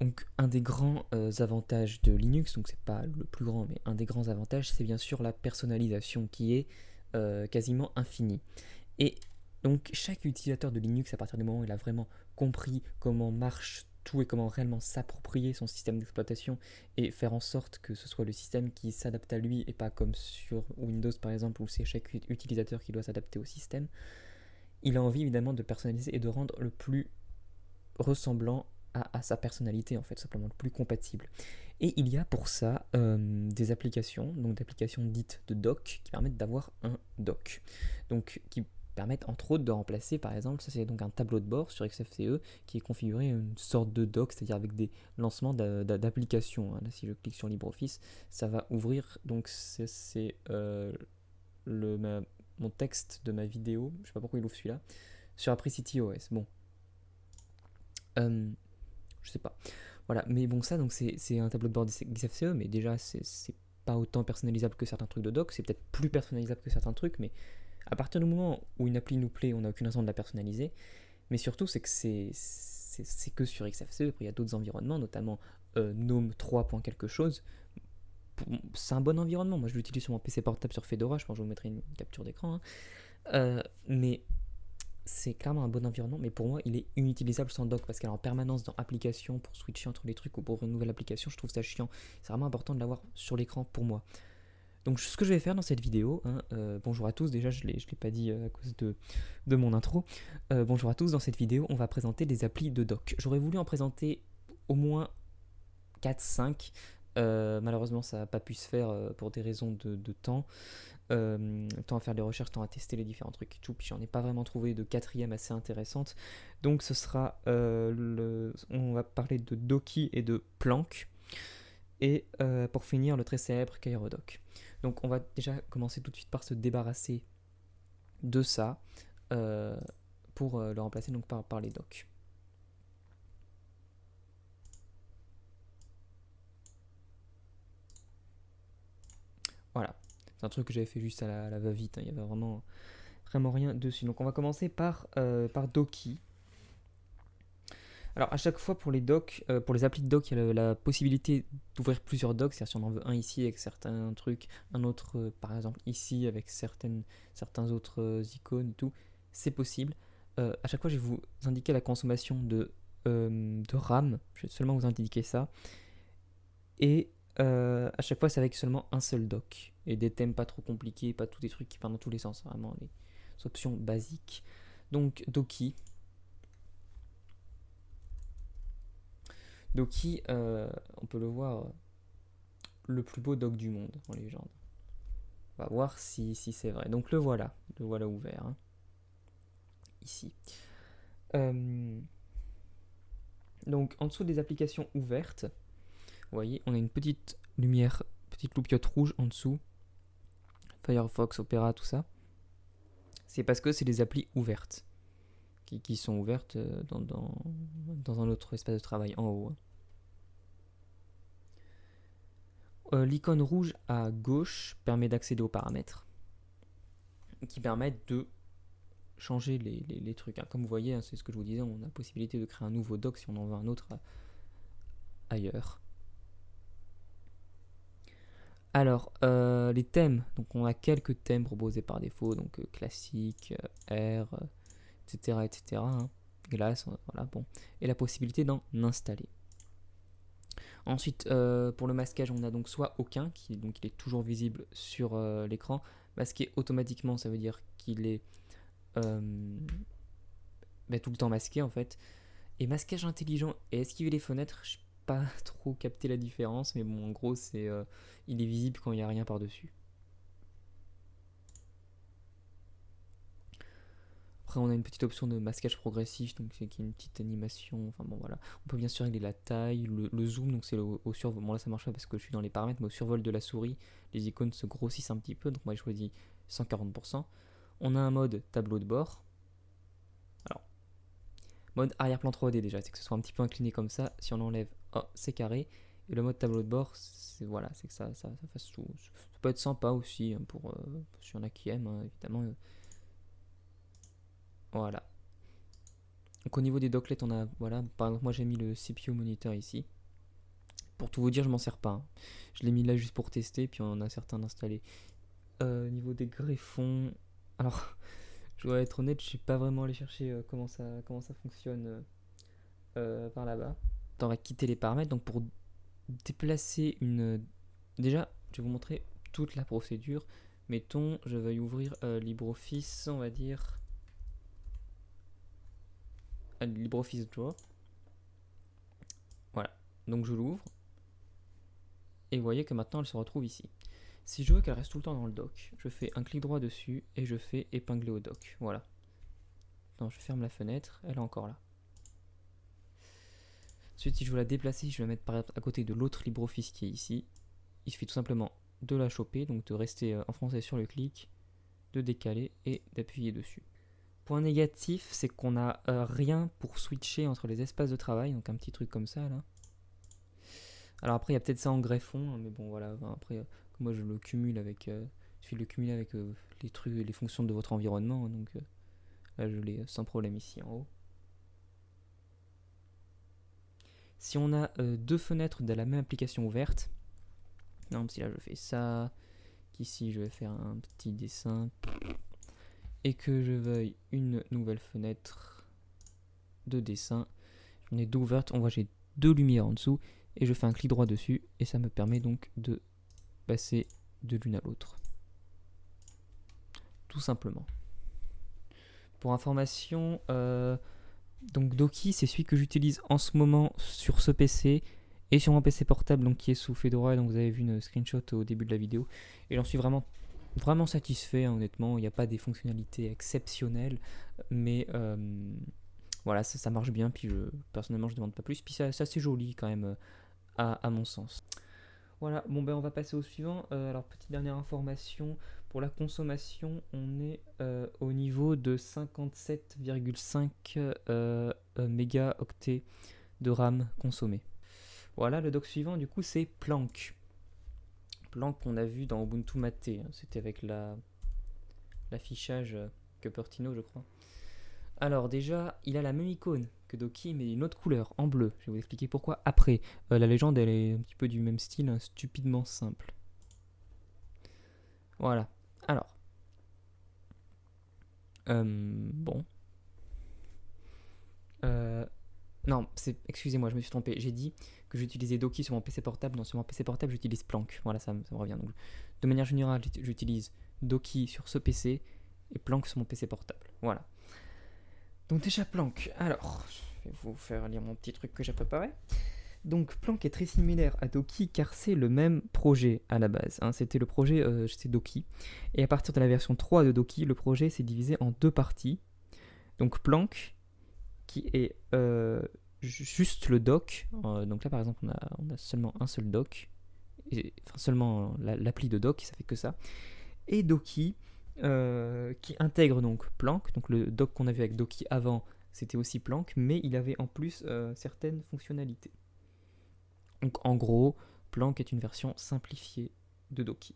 Donc un des grands avantages de Linux, donc c'est pas le plus grand, mais un des grands avantages, c'est bien sûr la personnalisation qui est quasiment infinie. Et donc chaque utilisateur de Linux, à partir du moment où il a vraiment compris comment marche tout et comment réellement s'approprier son système d'exploitation et faire en sorte que ce soit le système qui s'adapte à lui et pas comme sur Windows par exemple où c'est chaque utilisateur qui doit s'adapter au système, il a envie évidemment de personnaliser et de rendre le plus ressemblant à sa personnalité en fait, simplement le plus compatible. Et il y a pour ça des applications, donc des applications dites de doc, qui permettent d'avoir un doc. Donc qui permettent entre autres de remplacer par exemple, ça c'est donc un tableau de bord sur XFCE qui est configuré une sorte de doc, c'est-à-dire avec des lancements d'applications. Là si je clique sur LibreOffice, ça va ouvrir, donc c'est mon texte de ma vidéo, je sais pas pourquoi il ouvre celui-là, sur Apricity OS. Bon, je sais pas. Voilà, mais bon, ça, donc c'est un tableau de bord XFCE, mais déjà, c'est pas autant personnalisable que certains trucs de doc, c'est peut-être plus personnalisable que certains trucs, mais à partir du moment où une appli nous plaît, on n'a aucune raison de la personnaliser. Mais surtout, c'est que c'est que sur XFCE. Après, il y a d'autres environnements, notamment GNOME 3. Quelque chose. C'est un bon environnement. Moi, je l'utilise sur mon PC portable sur Fedora. Je pense que je vous mettrai une capture d'écran, hein. Mais c'est clairement un bon environnement, mais pour moi, il est inutilisable sans doc parce qu'elle est en permanence dans application pour switcher entre les trucs ou pour une nouvelle application. Je trouve ça chiant. C'est vraiment important de l'avoir sur l'écran pour moi. Donc, ce que je vais faire dans cette vidéo, hein, bonjour à tous, déjà je ne l'ai pas dit à cause de mon intro. Bonjour à tous, dans cette vidéo, on va présenter des applis de doc. J'aurais voulu en présenter au moins 4-5. Malheureusement, ça n'a pas pu se faire pour des raisons de temps. Tant à faire des recherches, tant à tester les différents trucs et tout. Puis j'en ai pas vraiment trouvé de quatrième assez intéressante. Donc ce sera on va parler de Doki et de Planck. Et pour finir, le très célèbre Kairodoc. Donc on va déjà commencer tout de suite par se débarrasser de ça euh, pour le remplacer donc par les docs. Voilà. C'est un truc que j'avais fait juste à la va-vite, hein. Il y avait vraiment rien dessus. Donc on va commencer par Doki. Alors à chaque fois pour les docs, pour les applis de doc, il y a la possibilité d'ouvrir plusieurs docs. C'est-à-dire si on en veut un ici avec certains trucs, un autre par exemple ici avec certains autres icônes et tout, c'est possible. À chaque fois, je vais vous indiquer la consommation de RAM. Je vais seulement vous indiquer ça. Et à chaque fois, c'est avec seulement un seul doc. Et des thèmes pas trop compliqués, pas tous des trucs qui partent dans tous les sens. Vraiment les options basiques. Donc Doki. Doki, on peut le voir, le plus beau doc du monde en légende. On va voir si c'est vrai. Donc le voilà ouvert, hein, ici. Euh, donc en dessous des applications ouvertes, vous voyez, on a une petite lumière, petite loupiote rouge en dessous. Firefox, Opera, tout ça. C'est parce que c'est des applis ouvertes, qui sont ouvertes dans un autre espace de travail en haut, hein. L'icône rouge à gauche permet d'accéder aux paramètres qui permettent de changer les trucs, hein. Comme vous voyez, hein, c'est ce que je vous disais, on a la possibilité de créer un nouveau doc si on en veut un autre ailleurs. Alors, les thèmes, donc on a quelques thèmes proposés par défaut, donc classique, R, etc., etc., hein. Glace, voilà, bon. Et la possibilité d'en installer. Ensuite, pour le masquage, on a donc soit aucun, donc il est toujours visible sur l'écran. Masqué automatiquement, ça veut dire qu'il est euh, tout le temps masqué en fait. Et masquage intelligent et esquiver les fenêtres, je n'ai pas trop capté la différence, mais bon, en gros, il est visible quand il n'y a rien par-dessus. Après, on a une petite option de masquage progressif, donc c'est qui est une petite animation. Enfin bon, voilà. On peut bien sûr régler la taille, le zoom, donc c'est au survol. Bon, là, ça marche pas parce que je suis dans les paramètres, mais au survol de la souris, les icônes se grossissent un petit peu. Donc, moi, je choisis 140%. On a un mode tableau de bord. Alors, mode arrière-plan 3D déjà, c'est que ce soit un petit peu incliné comme ça. Si on enlève, oh, c'est carré. Et le mode tableau de bord, c'est voilà, c'est que ça fasse tout. Ça peut être sympa aussi, hein, pour s'il y en a qui aiment, hein, évidemment. Voilà. Donc au niveau des docklets, on a, voilà, par exemple moi j'ai mis le CPU monitor ici. Pour tout vous dire, je m'en sers pas, hein. Je l'ai mis là juste pour tester, puis on en a certains installés. Au niveau des greffons, alors je dois être honnête, je suis pas vraiment allé chercher comment ça fonctionne par là-bas. On va quitter les paramètres, donc pour déplacer une... Déjà, je vais vous montrer toute la procédure. Mettons, je vais ouvrir LibreOffice, on va dire... LibreOffice Draw. Voilà, donc je l'ouvre. Et vous voyez que maintenant elle se retrouve ici. Si je veux qu'elle reste tout le temps dans le doc, je fais un clic droit dessus et je fais épingler au doc. Voilà. Non, je ferme la fenêtre, elle est encore là. Ensuite, si je veux la déplacer, je vais la mettre par exemple à côté de l'autre LibreOffice qui est ici. Il suffit tout simplement de la choper, donc de rester enfoncé sur le clic, de décaler et d'appuyer dessus. Point négatif, c'est qu'on n'a rien pour switcher entre les espaces de travail, donc un petit truc comme ça là. Alors après, il y a peut-être ça en greffon, hein, mais bon voilà, après, moi je le cumule avec, il suffit de le cumuler avec les trucs, les fonctions de votre environnement, hein, donc là je l'ai sans problème ici en haut. Si on a deux fenêtres de la même application ouverte, non, si là je fais ça, qu'ici je vais faire un petit dessin, et que je veuille une nouvelle fenêtre de dessin, j'en ai deux ouvertes, on voit j'ai deux lumières en dessous, et je fais un clic droit dessus, et ça me permet donc de passer de l'une à l'autre. Tout simplement. Pour information, donc Doki, c'est celui que j'utilise en ce moment sur ce PC et sur mon PC portable, donc qui est sous Fedora. Donc vous avez vu une screenshot au début de la vidéo, et j'en suis vraiment satisfait, hein, honnêtement. Il n'y a pas des fonctionnalités exceptionnelles, mais voilà, ça marche bien. Puis personnellement, je ne demande pas plus. Puis c'est assez joli quand même, à mon sens. Voilà, bon ben on va passer au suivant. Alors petite dernière information, pour la consommation, on est au niveau de 57,5 mégaoctets de RAM consommé. Voilà, le doc suivant du coup c'est Planck. Planck qu'on a vu dans Ubuntu Mate, hein, c'était avec l'affichage Cupertino je crois. Alors déjà, il a la même icône que Doki, mais une autre couleur, en bleu. Je vais vous expliquer pourquoi après. La légende, elle est un petit peu du même style, hein, stupidement simple. Voilà. Alors. Bon. Non, excusez-moi, je me suis trompé. J'ai dit que j'utilisais Doki sur mon PC portable. Non, sur mon PC portable, j'utilise Planck. Voilà, ça me revient. Donc, de manière générale, j'utilise Doki sur ce PC et Planck sur mon PC portable. Voilà. Donc déjà Planck. Alors, je vais vous faire lire mon petit truc que j'ai préparé. Donc Planck est très similaire à Doki car c'est le même projet à la base, hein. C'était le projet c'est Doki. Et à partir de la version 3 de Doki, le projet s'est divisé en deux parties. Donc Planck, qui est juste le doc. Donc là par exemple on a seulement un seul doc. Enfin seulement l'appli de doc, ça fait que ça. Et Doki, qui intègre donc Planck. Donc le doc qu'on a vu avec Doki avant, c'était aussi Planck, mais il avait en plus certaines fonctionnalités. Donc en gros, Planck est une version simplifiée de Doki.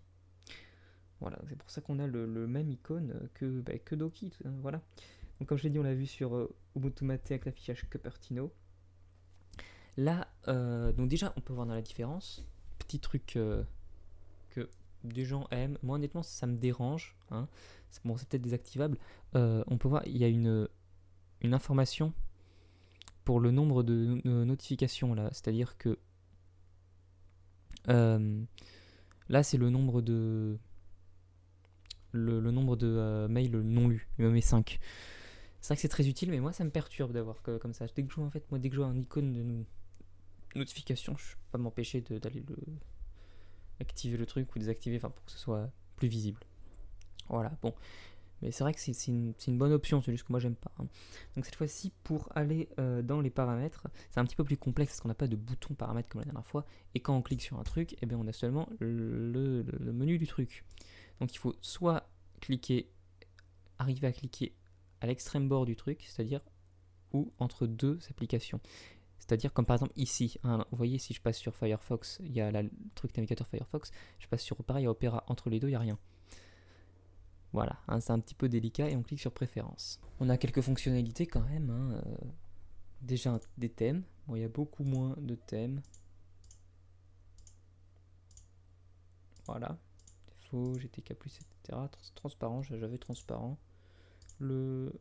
Voilà, c'est pour ça qu'on a le même icône que Doki. Voilà. Donc comme je l'ai dit, on l'a vu sur Ubuntu Mate avec l'affichage Cupertino. Là, donc déjà, on peut voir dans la différence. Petit truc que des gens aiment. Moi, honnêtement, ça me dérange, hein. Bon, c'est peut-être désactivable. On peut voir, il y a une information pour le nombre de notifications là. C'est-à-dire que là, c'est le nombre de mails non lus. Il me met 5. C'est vrai que c'est très utile, mais moi, ça me perturbe d'avoir comme ça. Dès que je vois un icône de notification, je ne peux pas m'empêcher d'aller activer le truc ou désactiver, enfin pour que ce soit plus visible. Voilà, bon. Mais c'est vrai que c'est une bonne option, c'est juste que moi j'aime pas, hein. Donc cette fois-ci, pour aller dans les paramètres, c'est un petit peu plus complexe parce qu'on n'a pas de bouton paramètres comme la dernière fois. Et quand on clique sur un truc, eh bien on a seulement le menu du truc. Donc il faut soit arriver à cliquer à l'extrême bord du truc, c'est-à-dire ou entre deux applications. C'est-à-dire comme par exemple ici, hein, vous voyez si je passe sur Firefox, il y a le truc navigateur Firefox, je passe sur pareil à Opera, entre les deux il n'y a rien. Voilà, hein, c'est un petit peu délicat et on clique sur préférences. On a quelques fonctionnalités quand même, hein, déjà des thèmes. Bon, il y a beaucoup moins de thèmes. Voilà. Défaut, GTK+, etc. Transparent, j'avais transparent. Le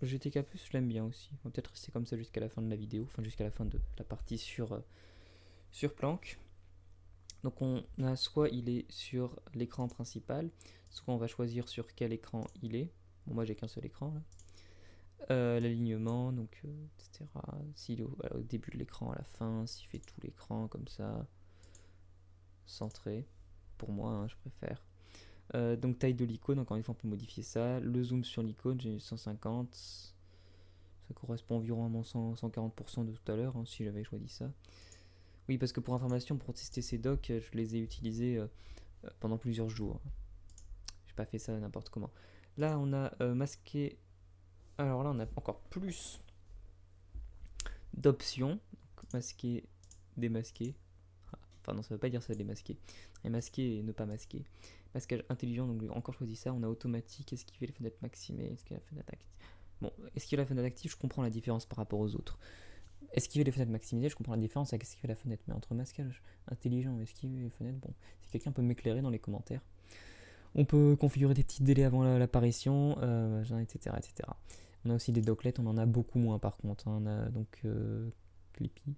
GTK+, je l'aime bien aussi. On va peut-être rester comme ça jusqu'à la fin de la vidéo, enfin jusqu'à la fin de la partie sur Planck. Donc on a soit il est sur l'écran principal, soit on va choisir sur quel écran il est. Bon, moi j'ai qu'un seul écran là. L'alignement, donc etc. S'il est au début de l'écran, à la fin, s'il fait tout l'écran comme ça, centré. Pour moi, hein, je préfère. Donc taille de l'icône, encore une fois on peut modifier ça. Le zoom sur l'icône, j'ai 150. Ça correspond environ à mon 140% de tout à l'heure, hein, si j'avais choisi ça. Oui, parce que pour information, pour tester ces docks, je les ai utilisés pendant plusieurs jours. J'ai pas fait ça n'importe comment. Là, on a masqué. Alors là, on a encore plus d'options. Masquer, démasquer. Enfin, non, ça veut pas dire ça, démasquer. Et masquer et ne pas masquer. Masquage intelligent, donc j'ai encore choisi ça. On a automatique, esquiver les fenêtres maximées, esquiver la fenêtre active. Bon, esquiver la fenêtre active, je comprends la différence par rapport aux autres. Esquiver les fenêtres maximisées, je comprends la différence avec esquiver la fenêtre. Mais entre masquage intelligent et esquiver les fenêtres, bon, si quelqu'un peut m'éclairer dans les commentaires. On peut configurer des petits délais avant l'apparition, etc., etc. On a aussi des docklets, on en a beaucoup moins par contre. Hein. On a donc Clippy,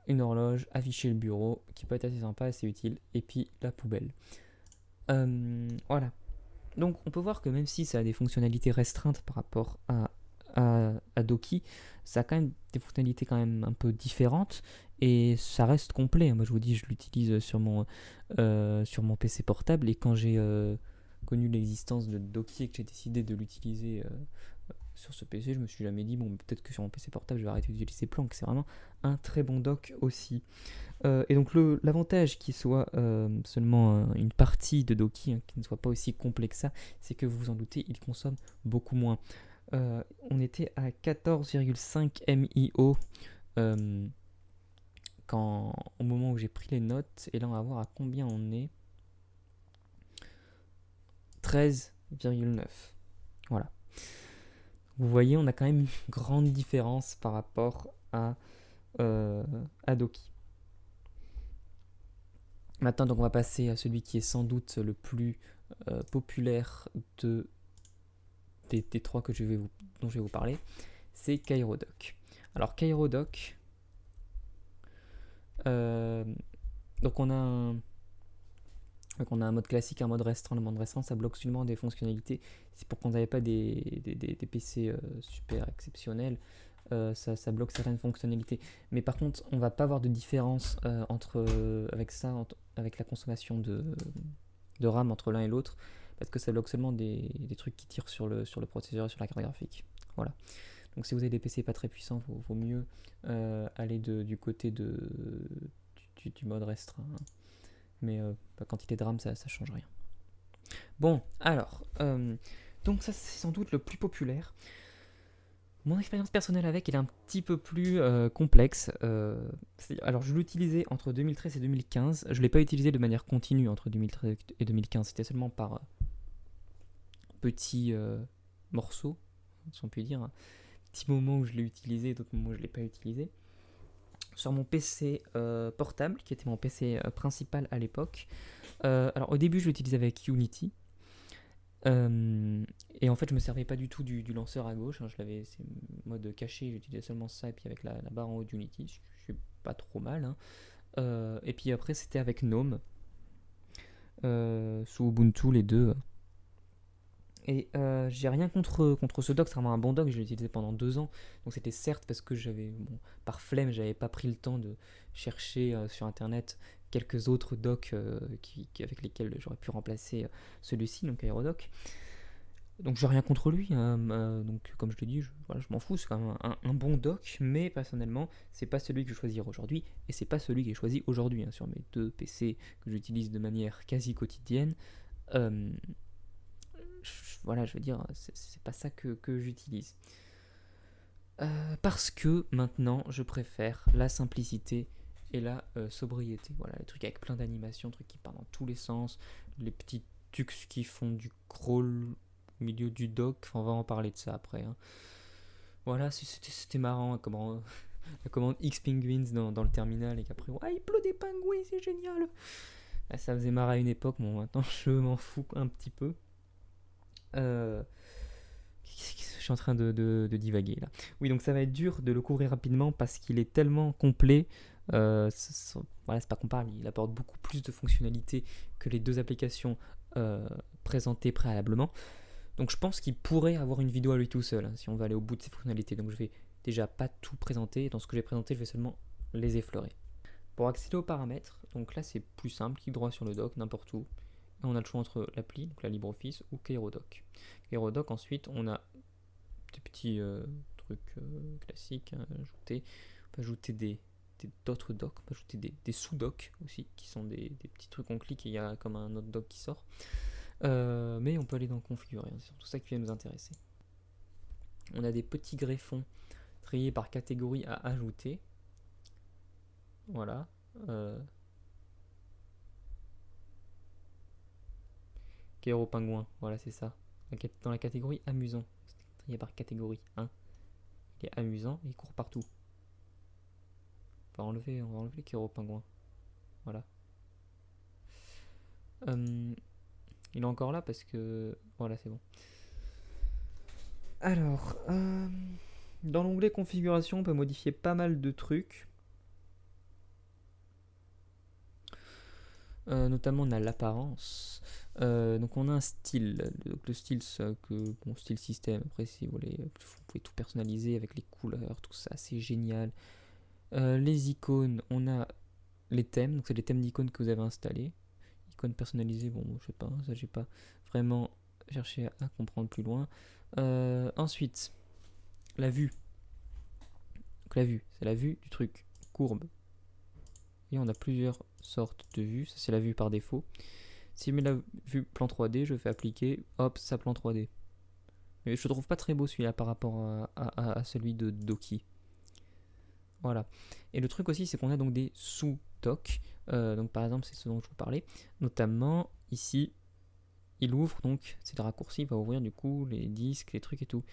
une horloge, afficher le bureau, qui peut être assez sympa, assez utile, et puis la poubelle. Voilà. Donc on peut voir que même si ça a des fonctionnalités restreintes par rapport à Doki, ça a quand même des fonctionnalités quand même un peu différentes et ça reste complet. Moi je vous dis, je l'utilise sur mon PC portable et quand j'ai connu l'existence de Doki et que j'ai décidé de l'utiliser sur ce PC, je me suis jamais dit bon peut-être que sur mon PC portable je vais arrêter d'utiliser Planck. C'est vraiment un très bon dock aussi. Et donc l'avantage qu'il soit seulement une partie de Doki, hein, qui ne soit pas aussi complet que ça, c'est que vous vous en doutez, il consomme beaucoup moins. On était à 14,5 MIO au moment où j'ai pris les notes, et là on va voir à combien on est. 13,9. Voilà. Vous voyez, on a quand même une grande différence par rapport à Doki. Maintenant, donc, on va passer à celui qui est sans doute le plus populaire des trois dont je vais vous parler. C'est Kairodoc. Alors, Kairodoc, donc on a un mode classique, un mode restreint. Le mode restreint, ça bloque seulement des fonctionnalités. C'est pour quand vous n'avez pas des PC super exceptionnels. Ça bloque certaines fonctionnalités. Mais par contre, on va pas avoir de différence avec la consommation de RAM entre l'un et l'autre, parce que ça bloque seulement des trucs qui tirent sur le processeur et sur la carte graphique. Voilà. Donc si vous avez des PC pas très puissants, il vaut mieux aller du côté du mode restreint. Mais la quantité de RAM, ça change rien. Bon, alors, donc ça c'est sans doute le plus populaire. Mon expérience personnelle avec, elle est un petit peu plus complexe. Alors, je l'utilisais entre 2013 et 2015. Je ne l'ai pas utilisé de manière continue entre 2013 et 2015. C'était seulement par petits morceaux, si on peut dire. Petits moments où je l'ai utilisé et d'autres moments où je ne l'ai pas utilisé. Sur mon PC portable, qui était mon PC principal à l'époque. Alors, au début, je l'utilisais avec Unity. Et en fait, je me servais pas du tout du lanceur à gauche. Hein, c'est mode caché, j'utilisais seulement ça et puis avec la barre en haut d'Unity, je suis pas trop mal. Hein. Et puis après, c'était avec GNOME sous Ubuntu, les deux. Et j'ai rien contre ce dock, c'est vraiment un bon dock. Je l'ai utilisé pendant 2 ans. Donc c'était certes parce que par flemme, j'avais pas pris le temps de chercher sur internet quelques autres docks avec lesquels j'aurais pu remplacer celui-ci, donc Aerodock. Donc j'ai rien contre lui, hein, donc comme je l'ai dit, voilà, je m'en fous, c'est quand même un bon dock, mais personnellement, c'est pas celui que je choisirais aujourd'hui, et c'est pas celui que j'ai choisi aujourd'hui, hein, sur mes deux PC que j'utilise de manière quasi quotidienne. Euh, voilà, je veux dire, c'est pas ça que j'utilise. Parce que maintenant, je préfère la simplicité et la sobriété. Voilà, les trucs avec plein d'animations, trucs qui partent dans tous les sens, les petits tux qui font du crawl au milieu du dock, enfin, on va en parler de ça après. Hein. Voilà, c'était marrant comment la commande X Penguins dans le terminal et qu'après, ouais, il pleut des pingouins, c'est génial. Ah, ça faisait marrer à une époque, bon maintenant je m'en fous un petit peu. Euh, je suis en train de divaguer là. Oui, donc ça va être dur de le couvrir rapidement parce qu'il est tellement complet. Voilà, c'est pas comparable. Il apporte beaucoup plus de fonctionnalités que les deux applications euh, présentées préalablement. Donc je pense qu'il pourrait avoir une vidéo à lui tout seul hein, si on va aller au bout de ses fonctionnalités. Donc je vais déjà pas tout présenter. Dans ce que j'ai présenté, je vais seulement les effleurer. Pour accéder aux paramètres, donc là c'est plus simple, clic droit sur le dock, n'importe où. Et on a le choix entre l'appli, donc la LibreOffice, ou KairoDoc. KairoDoc, ensuite, on a des petits trucs classiques hein, ajouter. On peut ajouter d'autres docs, on peut ajouter des sous-docs aussi, qui sont des petits trucs, on clique et il y a comme un autre doc qui sort. Mais on peut aller dans configurer, hein, c'est surtout ça qui vient nous intéresser. On a des petits greffons triés par catégorie à ajouter. Voilà. Kairo Pingouin, voilà c'est ça. Dans la catégorie amusant, trié par catégorie 1. Il est amusant et il court partout. On va enlever Kairo Pingouin. Voilà. Il est encore là parce que. Voilà, c'est bon. Alors, dans l'onglet configuration, on peut modifier pas mal de trucs. Notamment, on a l'apparence. Donc, on a un style. Donc, le style, style système. Après, si vous voulez, vous pouvez tout personnaliser avec les couleurs, tout ça, c'est génial. Les icônes, on a les thèmes. Donc, c'est les thèmes d'icônes que vous avez installés. Icônes personnalisées, bon, je sais pas, ça, j'ai pas vraiment cherché à comprendre plus loin. Ensuite, la vue. Donc la vue, c'est la vue du truc courbe. Et on a plusieurs sortes de vues. Ça, c'est la vue par défaut. Si je mets la vue plan 3D, je fais appliquer, hop, ça plan 3D. Mais je trouve pas très beau celui-là par rapport à celui de Doki. Voilà. Et le truc aussi, c'est qu'on a donc des sous-docs. Donc par exemple, c'est ce dont je vous parlais. Notamment ici, il ouvre donc, c'est le raccourci, il va ouvrir du coup les disques, les trucs et tout.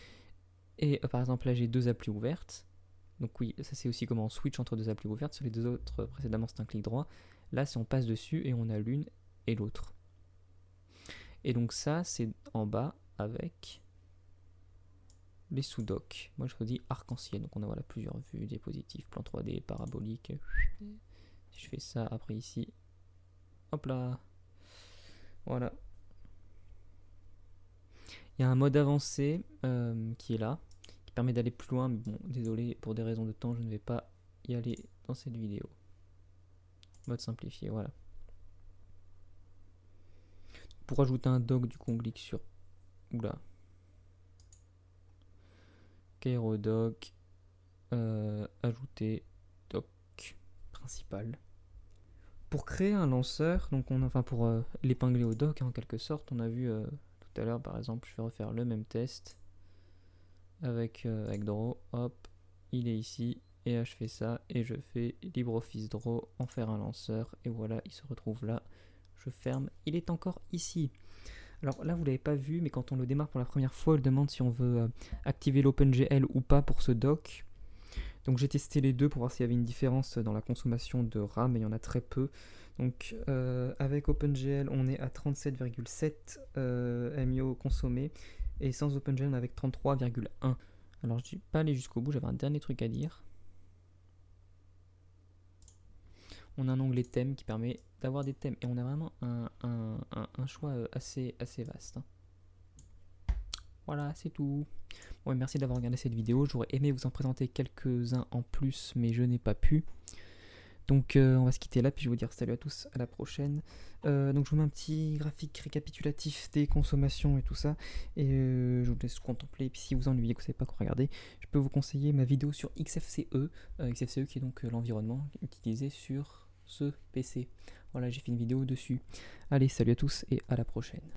Et par exemple, là j'ai deux applis ouvertes. Donc oui, ça c'est aussi comment on switch entre deux applis ouvertes. Sur les deux autres, précédemment c'était un clic droit. Là, c'est on passe dessus et on a l'une et l'autre. Et donc ça, c'est en bas avec les sous-docs. Moi, je choisis arc-en-ciel. Donc on a voilà, plusieurs vues, diapositives, plan 3D, parabolique. Si je fais ça, après ici, hop là. Voilà. Il y a un mode avancé qui est là, qui permet d'aller plus loin. Mais bon, désolé, pour des raisons de temps, je ne vais pas y aller dans cette vidéo. Mode simplifié, voilà. Pour ajouter un doc, du coup, on clique sur oula, KairoDoc, ajouter doc principal. Pour créer un lanceur, donc enfin pour l'épingler au doc hein, en quelque sorte, on a vu tout à l'heure par exemple, je vais refaire le même test avec Draw, hop, il est ici, et là je fais ça, et je fais LibreOffice Draw, en faire un lanceur, et voilà, il se retrouve là, je ferme, il est encore ici. Alors là, vous l'avez pas vu, mais quand on le démarre pour la première fois, il demande si on veut activer l'OpenGL ou pas pour ce doc. Donc j'ai testé les deux pour voir s'il y avait une différence dans la consommation de RAM, et il y en a très peu. Donc avec OpenGL, on est à 37,7 MIO consommé, et sans OpenGL, on est avec 33,1. Alors je ne suis pas allé jusqu'au bout, j'avais un dernier truc à dire. On a un onglet thème qui permet d'avoir des thèmes, et on a vraiment un choix assez vaste. Voilà, c'est tout. Bon, merci d'avoir regardé cette vidéo. J'aurais aimé vous en présenter quelques-uns en plus, mais je n'ai pas pu. Donc on va se quitter là, puis je vais vous dire salut à tous, à la prochaine. Donc je vous mets un petit graphique récapitulatif des consommations et tout ça, et je vous laisse contempler. Et puis si vous ennuyez, que vous ne savez pas quoi regarder, je peux vous conseiller ma vidéo sur XFCE, XFCE qui est donc l'environnement utilisé sur ce PC. Voilà, j'ai fait une vidéo dessus. Allez, salut à tous et à la prochaine.